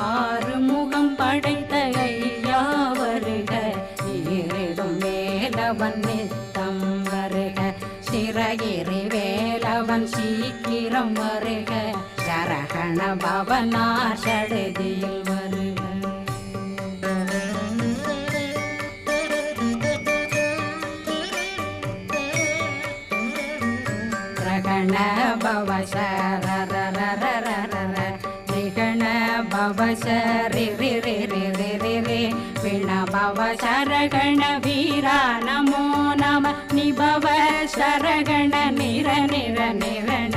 ஆறு முகம் படைத்த ஐயா வருக, ஈரிடும் வேலவன் நித்தம் வருக, சிறகிரி வேலவன் சீக்கிரம் வருக, சரகண பவனார் சடுதியில் வருக. ரகண பவ சரரரரரர ரிகண பவ சரி ரி ரி ரி ரி ரி ரி விண பவ சரகண வீரா நமோ நம நிபவ சரகண நிர நிர நிரண